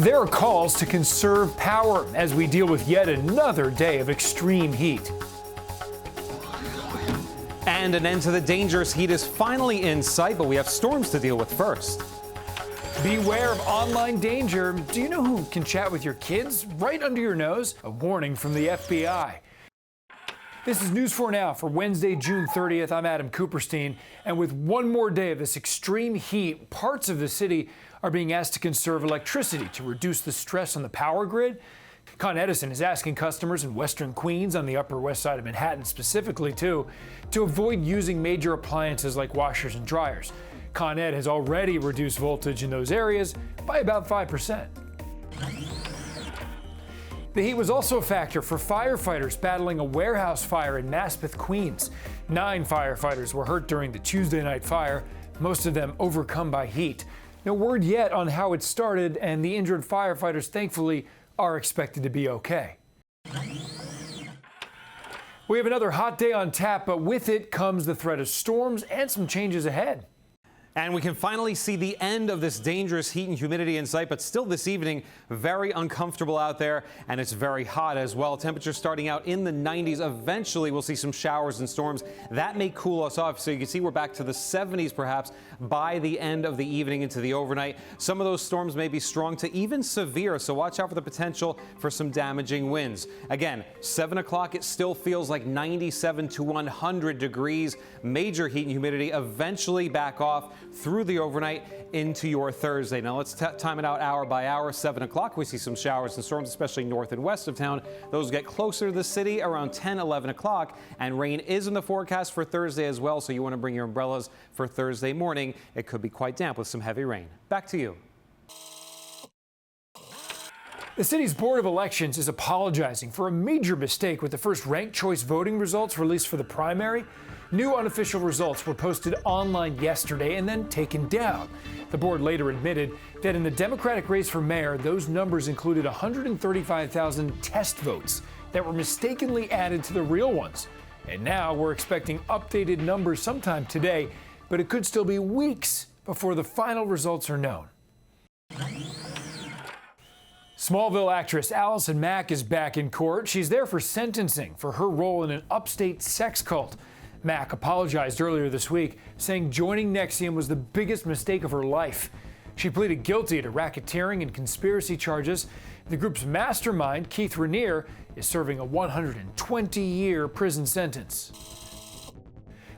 There are calls to conserve power as we deal with yet another day of extreme heat. And an end to the dangerous heat is finally in sight, but we have storms to deal with first. Beware of online danger. Do you know who can chat with your kids right under your nose? A warning from the FBI. This is News 4 Now for Wednesday, June 30th. I'm Adam Cooperstein. And with one more day of this extreme heat, parts of the city are being asked to conserve electricity to reduce the stress on the power grid. Con Edison is asking customers in Western Queens, on the Upper West Side of Manhattan specifically, to avoid using major appliances like washers and dryers. Con Ed has already reduced voltage in those areas by about 5%. The heat was also a factor for firefighters battling a warehouse fire in Maspeth, Queens. 9 firefighters were hurt during the Tuesday night fire, most of them overcome by heat. No word yet on how it started, and the injured firefighters, thankfully, are expected to be okay. We have another hot day on tap, but with it comes the threat of storms and some changes ahead. And we can finally see the end of this dangerous heat and humidity in sight, but still this evening, very uncomfortable out there, and it's very hot as well. Temperatures starting out in the 90s. Eventually, we'll see some showers and storms. That may cool us off, so you can see we're back to the 70s perhaps by the end of the evening into the overnight. Some of those storms may be strong to even severe, so watch out for the potential for some damaging winds. Again, 7 o'clock, it still feels like 97 to 100 degrees. Major heat and humidity eventually back off through the overnight into your Thursday. Now let's time it out hour by hour. 7 o'clock, we see some showers and storms, especially north and west of town. Those get closer to the city around 10, 11 o'clock. And rain is in the forecast for Thursday as well, so you want to bring your umbrellas for Thursday morning. It could be quite damp with some heavy rain. Back to you. The city's Board of Elections is apologizing for a major mistake with the first ranked choice voting results released for the primary. New unofficial results were posted online yesterday and then taken down. The board later admitted that in the Democratic race for mayor, those numbers included 135,000 test votes that were mistakenly added to the real ones. And now we're expecting updated numbers sometime today, but it could still be weeks before the final results are known. Smallville actress Allison Mack is back in court. She's there for sentencing for her role in an upstate sex cult. Mack apologized earlier this week, saying joining NXIVM was the biggest mistake of her life. She pleaded guilty to racketeering and conspiracy charges. The group's mastermind, Keith Raniere, is serving a 120-year prison sentence.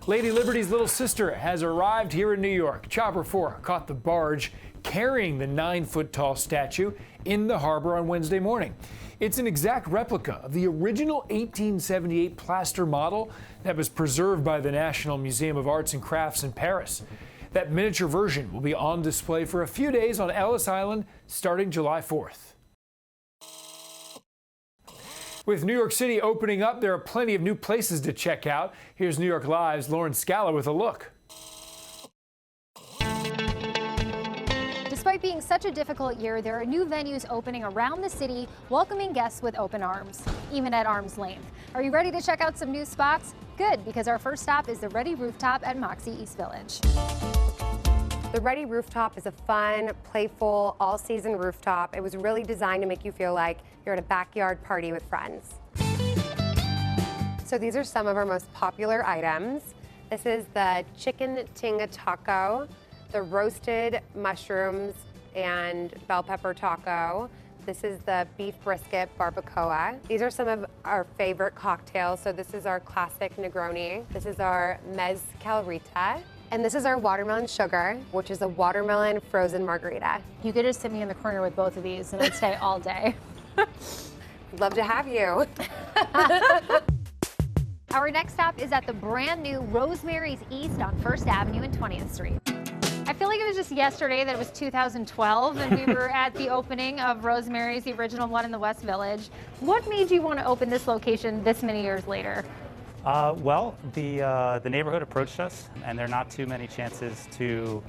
Lady Liberty's little sister has arrived here in New York. Chopper 4 caught the barge carrying the 9-foot-tall statue in the harbor on Wednesday morning. It's an exact replica of the original 1878 plaster model that was preserved by the National Museum of Arts and Crafts in Paris. That miniature version will be on display for a few days on Ellis Island starting July 4th. With New York City opening up, there are plenty of new places to check out. Here's New York Live's Lauren Scala with a look. Despite being such a difficult year, there are new venues opening around the city, welcoming guests with open arms, even at arm's length. Are you ready to check out some new spots? Good, because our first stop is the Ready Rooftop at Moxie East Village. The Ready Rooftop is a fun, playful, all-season rooftop. It was really designed to make you feel like you're at a backyard party with friends. So these are some of our most popular items. This is the chicken tinga taco, the roasted mushrooms and bell pepper taco. This is the beef brisket barbacoa. These are some of our favorite cocktails. So this is our classic Negroni. This is our mezcalrita. And this is our watermelon sugar, which is a watermelon frozen margarita. You could just sit me in the corner with both of these and I'd stay all day. Love to have you. Our next stop is at the brand new Rosemary's East on 1st Avenue and 20th Street. I feel like it was just yesterday that it was 2012 and we were at the opening of Rosemary's, the original one in the West Village. What made you want to open this location this many years later? Well, the neighborhood approached us, and there are not too many chances to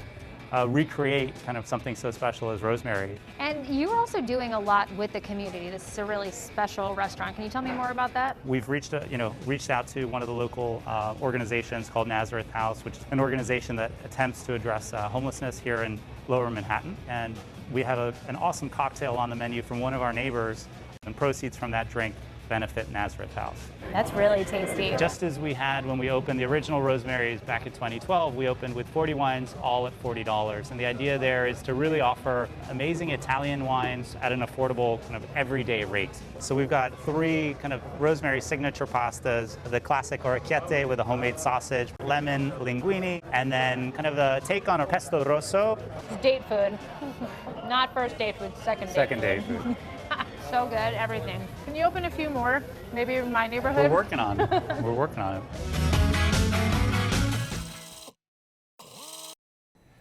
recreate kind of something so special as Rosemary. And you're also doing a lot with the community. This is a really special restaurant. Can you tell me more about that? We've reached out to one of the local organizations called Nazareth House, which is an organization that attempts to address homelessness here in Lower Manhattan. And we had an awesome cocktail on the menu from one of our neighbors, and proceeds from that drink benefit Nazareth House. That's really tasty. Just as we had when we opened the original Rosemary's back in 2012, we opened with 40 wines, all at $40. And the idea there is to really offer amazing Italian wines at an affordable kind of everyday rate. So we've got 3 kind of Rosemary signature pastas, the classic orecchiette with a homemade sausage, lemon linguine, and then kind of a take on a pesto rosso. It's date food. Not first date food, second date food. So good, everything. Can you open a few more? Maybe in my neighborhood? We're working on it. We're working on it.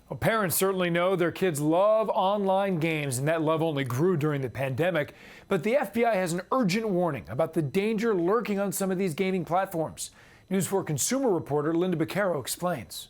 Well, parents certainly know their kids love online games, and that love only grew during the pandemic. But the FBI has an urgent warning about the danger lurking on some of these gaming platforms. News 4 consumer reporter Linda Beccaro explains.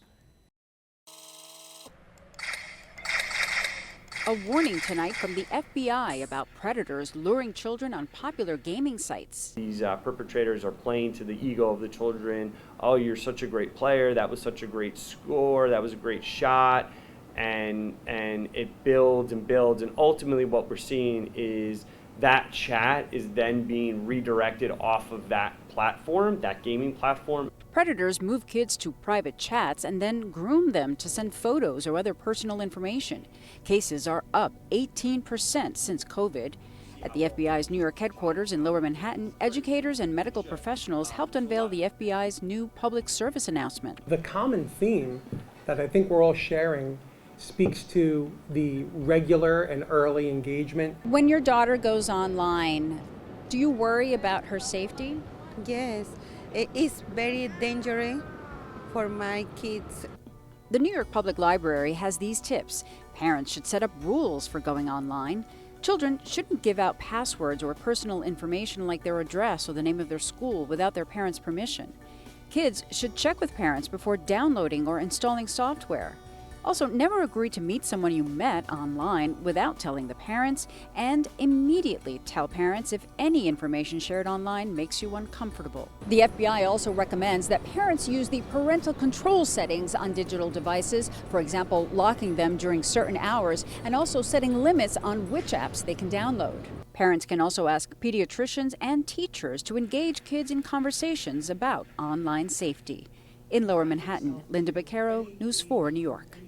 A warning tonight from the FBI about predators luring children on popular gaming sites. These perpetrators are playing to the ego of the children. Oh, you're such a great player. That was such a great score. That was a great shot. And it builds and builds. And ultimately what we're seeing is that chat is then being redirected off of that platform, that gaming platform. Predators move kids to private chats and then groom them to send photos or other personal information. Cases are up 18% since COVID. At the FBI's New York headquarters in Lower Manhattan, educators and medical professionals helped unveil the FBI's new public service announcement. The common theme that I think we're all sharing speaks to the regular and early engagement. When your daughter goes online, do you worry about her safety? Yes, it is very dangerous for my kids. The New York Public Library has these tips. Parents should set up rules for going online. Children shouldn't give out passwords or personal information like their address or the name of their school without their parents' permission. Kids should check with parents before downloading or installing software. Also, never agree to meet someone you met online without telling the parents, and immediately tell parents if any information shared online makes you uncomfortable. The FBI also recommends that parents use the parental control settings on digital devices, for example, locking them during certain hours, and also setting limits on which apps they can download. Parents can also ask pediatricians and teachers to engage kids in conversations about online safety. In Lower Manhattan, Linda Beccaro, News 4 New York.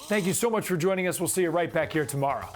Thank you so much for joining us. We'll see you right back here tomorrow.